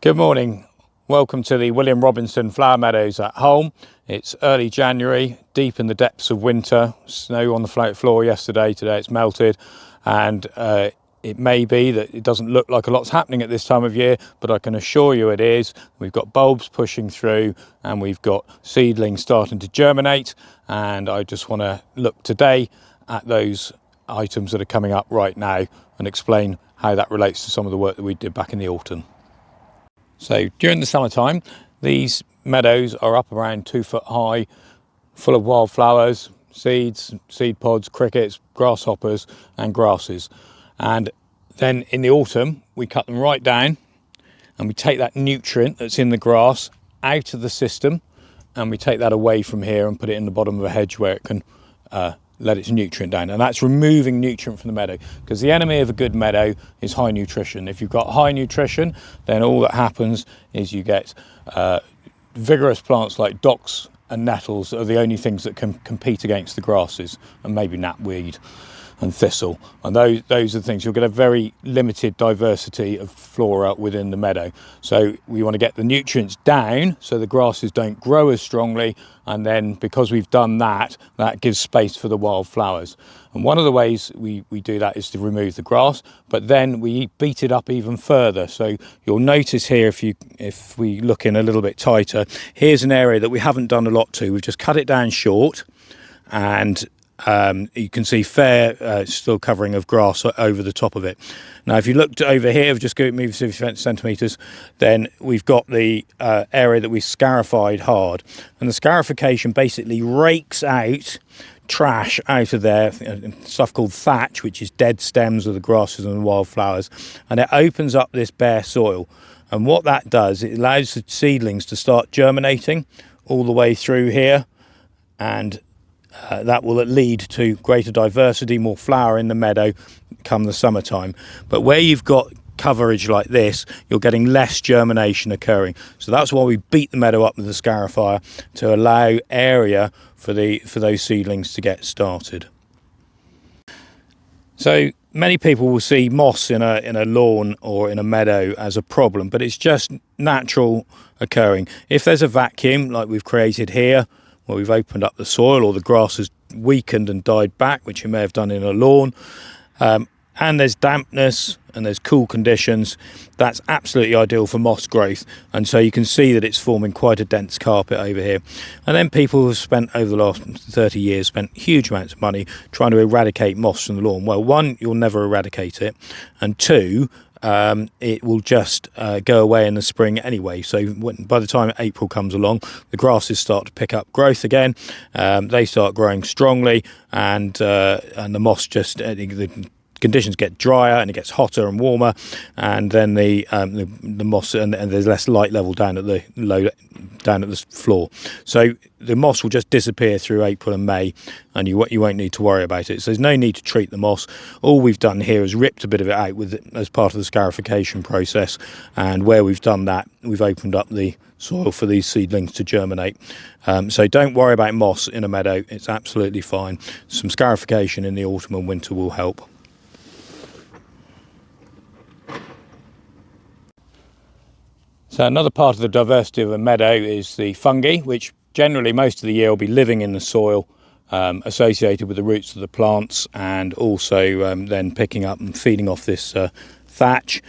Good morning. Welcome to the William Robinson flower meadows at Holme. It's early January, deep in the depths of winter. Snow on the floor yesterday, today it's melted, and it may be that it doesn't look like a lot's happening at this time of year, but I can assure you it is. We've got bulbs pushing through and we've got seedlings starting to germinate, and I just want to look today at those items that are coming up right now and explain how that relates to some of the work that we did back in the autumn. So during the summertime, these meadows are up around 2 foot high, full of wildflowers, seeds, seed pods, crickets, grasshoppers and grasses. And then in the autumn, we cut them right down and we take that nutrient that's in the grass out of the system, and we take that away from here and put it in the bottom of a hedge where it can let its nutrient down. And that's removing nutrient from the meadow, because the enemy of a good meadow is high nutrition. If you've got high nutrition, then all that happens is you get vigorous plants like docks and nettles are the only things that can compete against the grasses, and maybe knapweed and thistle, and those are the things. You'll get a very limited diversity of flora within the meadow. So we want to get the nutrients down so the grasses don't grow as strongly, and then because we've done that, that gives space for the wildflowers. And one of the ways we do that is to remove the grass, but then we beat it up even further. So you'll notice here, if we look in a little bit tighter, here's an area that we haven't done a lot to. We've just cut it down short, and you can see fair still covering of grass over the top of it. Now if you looked over here, just move 50 centimetres, then we've got the area that we scarified hard, and the scarification basically rakes out trash out of there, stuff called thatch, which is dead stems of the grasses and the wildflowers, and it opens up this bare soil. And what that does, it allows the seedlings to start germinating all the way through here, and that will lead to greater diversity, more flower in the meadow come the summertime. But where you've got coverage like this, you're getting less germination occurring. So that's why we beat the meadow up with the scarifier, to allow area for those seedlings to get started. So many people will see moss in a lawn or in a meadow as a problem, but it's just natural occurring. If there's a vacuum like we've created here, where we've opened up the soil, or the grass has weakened and died back, which you may have done in a lawn, and there's dampness and there's cool conditions, that's absolutely ideal for moss growth. And so you can see that it's forming quite a dense carpet over here. And then people have spent, over the last 30 years, spent huge amounts of money trying to eradicate moss from the lawn. Well, one, you'll never eradicate it, and two, it will just go away in the spring anyway. So by the time April comes along, the grasses start to pick up growth again. They start growing strongly, and the moss just the conditions get drier and it gets hotter and warmer, and then the moss and there's less light level down at the floor. So the moss will just disappear through April and May, and you won't need to worry about it. So there's no need to treat the moss. All we've done here is ripped a bit of it out as part of the scarification process, and where we've done that, we've opened up the soil for these seedlings to germinate. So don't worry about moss in a meadow, it's absolutely fine. Some scarification in the autumn and winter will help. So another part of the diversity of a meadow is the fungi, which generally most of the year will be living in the soil, associated with the roots of the plants, and also then picking up and feeding off this thatch,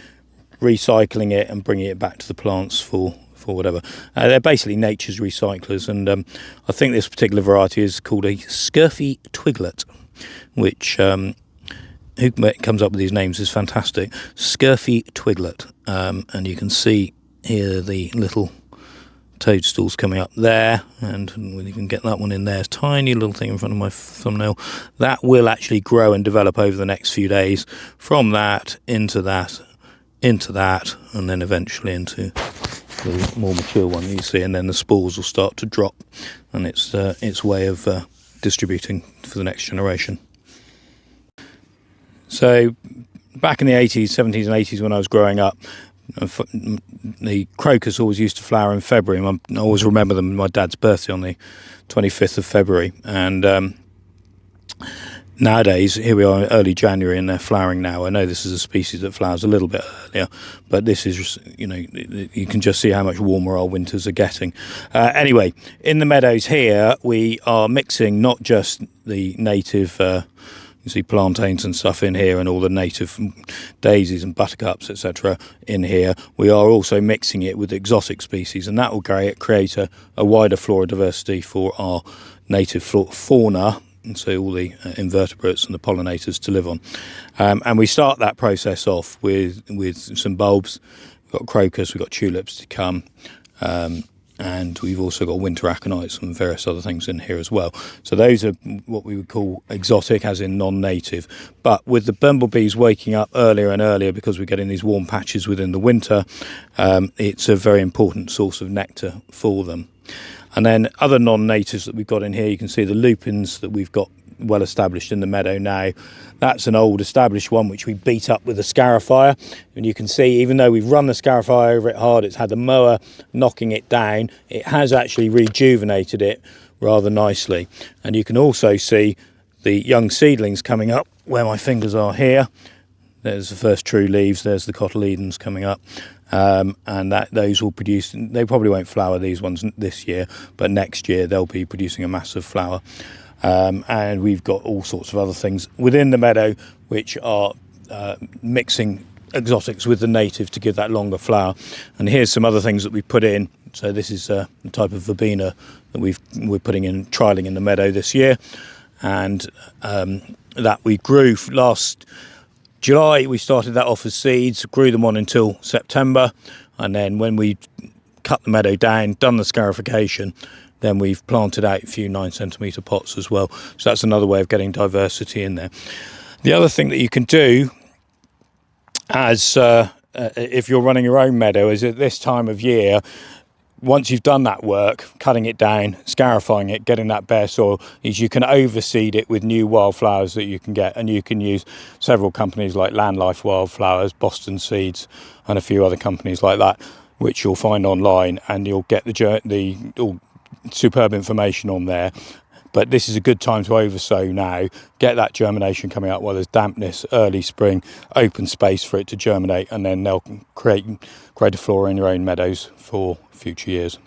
recycling it and bringing it back to the plants for whatever. They're basically nature's recyclers, and I think this particular variety is called a scurfy twiglet, which who comes up with these names is fantastic. Scurfy twiglet, and you can see here the little toadstools coming up there, and you can get that one in there, tiny little thing in front of my thumbnail. That will actually grow and develop over the next few days, from that into that, and then eventually into the more mature one you see, and then the spores will start to drop, and its way of distributing for the next generation. So back in the 80s, 70s and 80s when I was growing up, the crocus always used to flower in February. I always remember them, my dad's birthday on the 25th of February. And Nowadays, here we are in early January and they're flowering now. I know this is a species that flowers a little bit earlier, but this is, you know, you can just see how much warmer our winters are getting. Anyway, in the meadows here, we are mixing not just the native, you see plantains and stuff in here and all the native daisies and buttercups, etc. in here. We are also mixing it with exotic species, and that will create a wider flora diversity for our native fauna, and so all the invertebrates and the pollinators to live on. And we start that process off with some bulbs. We've got crocus, we've got tulips to come, and we've also got winter aconites and various other things in here as well. So those are what we would call exotic, as in non-native. But with the bumblebees waking up earlier and earlier because we're getting these warm patches within the winter, it's a very important source of nectar for them. And then other non-natives that we've got in here, you can see the lupins that we've got well established in the meadow now. That's an old established one which we beat up with a scarifier, and you can see even though we've run the scarifier over it hard, it's had the mower knocking it down, it has actually rejuvenated it rather nicely. And you can also see the young seedlings coming up where my fingers are here. There's the first true leaves, there's the cotyledons coming up. And those will produce, they probably won't flower, these ones this year, but next year they'll be producing a massive flower. And we've got all sorts of other things within the meadow which are mixing exotics with the native to give that longer flower. And here's some other things that we put in. So this is the type of verbena that we're putting in, trialling in the meadow this year, and that we grew last July. We started that off as seeds, grew them on until September, and then when we cut the meadow down, done the scarification, then we've planted out a few 9-centimetre pots as well. So that's another way of getting diversity in there. The other thing that you can do, as if you're running your own meadow, is at this time of year, once you've done that work, cutting it down, scarifying it, getting that bare soil, is you can overseed it with new wildflowers that you can get. And you can use several companies like Landlife Wildflowers, Boston Seeds, and a few other companies like that, which you'll find online, and you'll get the superb information on there. But this is a good time to oversow now, get that germination coming up while there's dampness, early spring, open space for it to germinate, and then they'll create greater flora in your own meadows for future years.